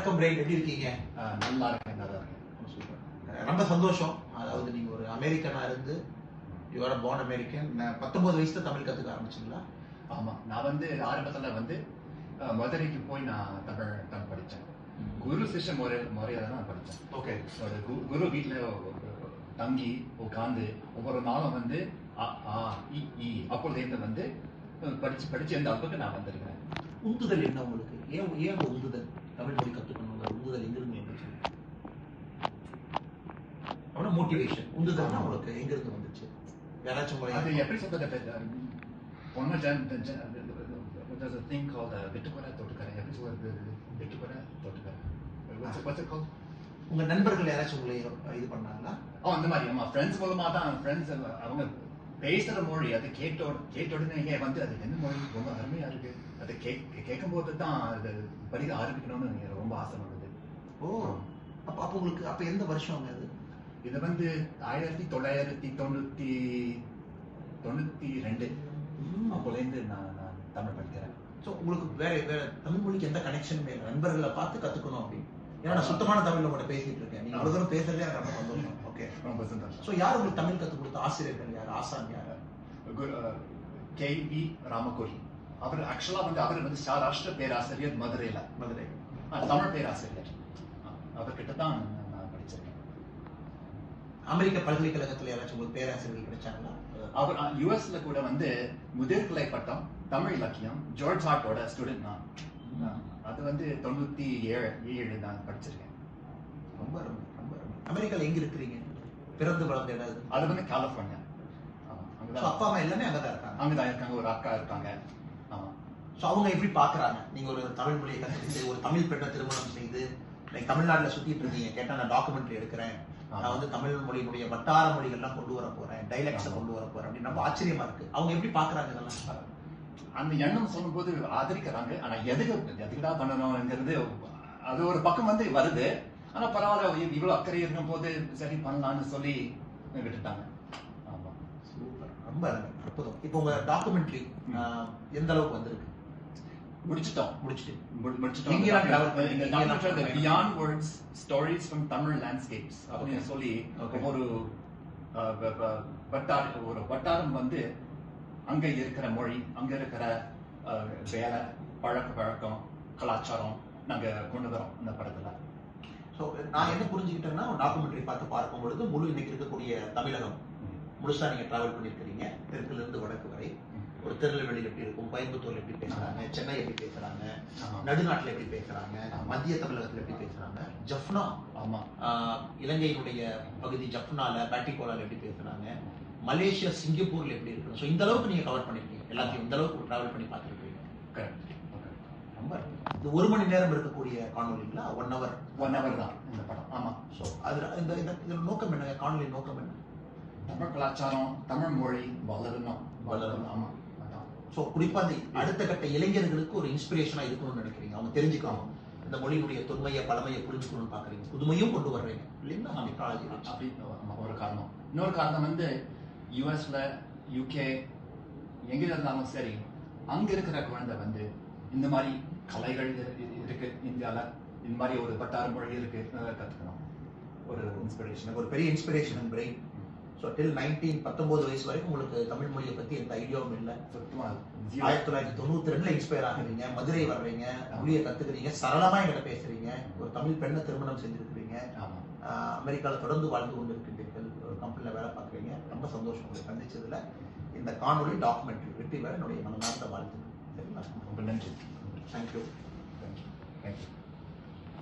வணக்கம் பிரைன், எப்படி இருக்கீங்க? நல்லா இருக்கேன், நல்லா இருக்கேன். சூப்பர், ரொம்ப சந்தோஷம். அதாவது நீங்க ஒரு அமெரிக்கனா இருந்து யூஆர் born அமெரிக்கன். 19 வயசுல தமிழ் கத்துக்க ஆரம்பிச்சீங்களா? ஆமா, நான் ஆரம்பத்துல மதுரைக்கு போய் நான் தமிழ் படித்தேன். குரு சிஷ்ய முறையில தான் நான் படித்தேன். ஓகே. குரு வீட்டுல தங்கி உட்காந்து ஒவ்வொரு நாளும் அப்பொழுது படிச்சு எந்த அளவுக்கு நான் வந்திருக்கிறேன். உந்துதல் என்ன உங்களுக்கு? ஏன் உந்துதல் தமிழ் மொழி கத்துக்கணும்? உந்துதல் எங்கிருந்து வந்துச்சு? அவன மோட்டிவேஷன், உந்துதல் உங்களுக்கு எங்கிருந்து வந்துச்சு? யாராச்சும் அது எப்படி சொல்றது? ஒன்னும் there's a thing called வெட்டுக்கொலை தொட்டுக்கரை. எப்படி சொல்றது? வெட்டுக்கொலை தொட்டுக்கரை. What's it called? உங்க நண்பர்கள் யாராச்சும் உங்களை இது பண்ணாங்களா? அந்த மாதிரி நம்ம ஃப்ரெண்ட்ஸ் மூலமா தான். ஃப்ரெண்ட்ஸ் அவங்க பேசுற மொழி அதை கேட்ட உடனே அது என்ன மொழி ரொம்ப அருமையா இருக்கு, அதை கேட்கும் போது தான் அது படிக்க ஆரம்பிக்கணும்னு எனக்கு ரொம்ப ஆசை வந்தது. ஓ, அப்ப உங்களுக்கு அப்ப எந்த வருஷம் அது? இது 1992 அப்போலேருந்து நான் தமிழ் படிக்கிறேன். ஸோ உங்களுக்கு வேற தமிழ் மொழிக்கு எந்த கனெக்ஷனுமே இல்லை, நண்பர்களை பார்த்து கத்துக்கணும் அப்படின்னு. ஏன்னா நான் சுத்தமான தமிழ்ல கூட பேசிட்டு இருக்கேன், நீங்க அவ்வளவு தூரம் பேசுறதே எனக்கு ரொம்ப சந்தோஷம். ஓகே, ரொம்ப சந்தோஷம். ஸோ யார் உங்களுக்கு தமிழ் கற்றுக் கொடுத்த ஆசிரியர்கள் யார், ஆசான் யார்? KV ராமகோரி. அவர் ஆக்சுவலா அவர் சௌராஷ்டிர பேராசிரியர் மதுரை தமிழ் பேராசிரியர். அவர்கிட்ட தான் நான் படிச்சிருக்கேன். அமெரிக்க பல்கலைக்கழகத்துல யாராச்சும் உங்களுக்கு பேராசிரியர்கள் கிடைச்சாங்களா? அவர் யுஎஸ்ல கூட முதிர்கலை பட்டம் தமிழ் இலக்கியம் ஜார்ஜ் ஹார்ட்டோட ஸ்டூடெண்ட் நான். அது 97 நான் படிச்சிருக்கேன். ரொம்ப ரொம்ப ரொம்ப அமெரிக்கால எங்க இருக்கிறீங்க? பிறந்து வளர்ந்த இடம் அது கலிபோர்னியா. அப்பா அம்மா எல்லாமே அங்கதான் இருக்காங்க? அங்கதான் இருக்காங்க, ஒரு அக்கா இருக்காங்க. ஆமா. ஸோ அவங்க எப்படி பாக்குறாங்க நீங்க ஒரு தமிழ் மொழியை கற்றுக்கிட்டு ஒரு தமிழ் பெண்ணை திருமணம் செய்து தமிழ்நாட்டுல சுத்திட்டு இருக்கீங்க? கேட்டா நான் டாக்குமெண்ட்ரி எடுக்கிறேன், நான் தமிழ் மொழியினுடைய வட்டார மொழிகள்லாம் கொண்டு வர போறேன், டைலக்ட்ஸை கொண்டு வர போறேன் அப்படின்னு ரொம்ப ஆச்சரியமா இருக்கு. அவங்க எப்படி பாக்குறாங்க இதெல்லாம்? அந்த எண்ணம் சொல்லும் போது ஆதரிக்கிறாங்க. ஆனா எதுக்குதான் பண்ணணும்ங்கிறது அது ஒரு பக்கம் வருது. ஆனா பரவாயில்ல, இவ்வளவு அக்கறை இருக்கும் போது சரி பண்ணலாம்னு சொல்லி விட்டுட்டாங்க. ஆமா, சூப்பர், ரொம்ப அற்புதம். இப்போ உங்க டாக்குமெண்ட்ரி எந்த அளவுக்கு வந்திருக்கு? முடிச்சிட்டோம். Beyond Words Stories from Tamil Landscapes அப்படின்னு சொல்லி ஒரு வட்டாரம் அங்க இருக்கிற மொழி, அங்க இருக்கிற வேலை, பழக்க வழக்கம், கலாச்சாரம் நாங்க கொண்டு வரோம் இந்த படத்துல. ஸோ நான் என்ன புரிஞ்சுக்கிட்டேன்னா, டாக்குமெண்ட்ரி பார்க்கும் பொழுது முழு இன்னைக்கு இருக்கக்கூடிய தமிழகம் முழுசா நீங்க டிராவல் பண்ணிருக்கிறீங்க. தெற்குல இருந்து வடக்கு வரை. ஒரு திருநெல்வேலியில் எப்படி இருக்கும், கோயம்புத்தூர்ல எப்படி பேசுறாங்க, சென்னை எப்படி பேசுறாங்க, நடுநாட்டுல எப்படி பேசுறாங்க, மத்திய தமிழகத்துல எப்படி பேசுறாங்க, ஜப்னா இலங்கையினுடைய பகுதி ஜப்னால பேட்டிகோலால எப்படி பேசுறாங்க, மலேசியா சிங்கப்பூர்ல எப்படி இருக்கு. ஸோ இந்த அளவுக்கு நீங்க கவர் பண்ணிருக்கீங்க, எல்லாத்தையும் இந்த அளவுக்கு டிராவல் பண்ணி பார்த்துருக்கீங்க. ரொம்ப இது 1 மணி நேரம் இருக்கக்கூடிய காணொலிங்களா? 1 hour தான் இந்த படம். ஆமா. ஸோ அதுல இந்த நோக்கம் என்ன, காணொலி நோக்கம் என்ன? தமிழ் கலாச்சாரம், தமிழ் மொழி வளரணும். ஆமா. ஸோ குறிப்பா அந்த அடுத்த கட்ட இளைஞர்களுக்கு ஒரு இன்ஸ்பிரேஷனா இருக்கணும்னு நினைக்கிறீங்க, அவங்க தெரிஞ்சுக்கணும், இந்த மொழியினுடைய தொன்மையை பழமையை புரிஞ்சுக்கணும்னு பாக்குறீங்க, புதுமையும் கொண்டு வர்றீங்க இல்லைங்களா? அப்படி ஒரு காரணம். இன்னொரு காரணம் யூஎஸ்ல யூகே எங்க இருந்தாலும் சரி, அங்க இருக்கிற குழந்தை இந்த மாதிரி கலைகள் இருக்கு இந்தியால, இந்த மாதிரி ஒரு வட்டார மொழி இருக்கு, கத்துக்கணும். ஒரு இன்ஸ்பிரேஷன், ஒரு பெரிய இன்ஸ்பிரேஷன் பிரெயின். ஸோ டில் 19 வயசு வரைக்கும் உங்களுக்கு தமிழ் மொழியை பத்தி எந்த ஐடியாவும் இல்லை. 1992 இன்ஸ்பயர் ஆகுறீங்க, மதுரை வர்றீங்க, மொழியை கத்துக்கிறீங்க, சரளமா என்கிட்ட பேசுறீங்க, ஒரு தமிழ் பெண்ணை திருமணம் செஞ்சிருக்கிறீங்க, அமெரிக்கால தொடர்ந்து வாழ்ந்து கொண்டு இருக்கின்றீர்கள், ஒரு கம்பெனில வேலை பார்க்குறீங்க. ரொம்ப சந்தோஷம் உங்களை சந்திச்சதுல. இந்த காணொலி டாக்குமெண்ட்ரி வெற்றி பெற என்னுடைய மனமார்ந்த வாழ்த்துக்கள். சரிங்களா? ரொம்ப நன்றி. தேங்க்யூ. தேங்க்யூ.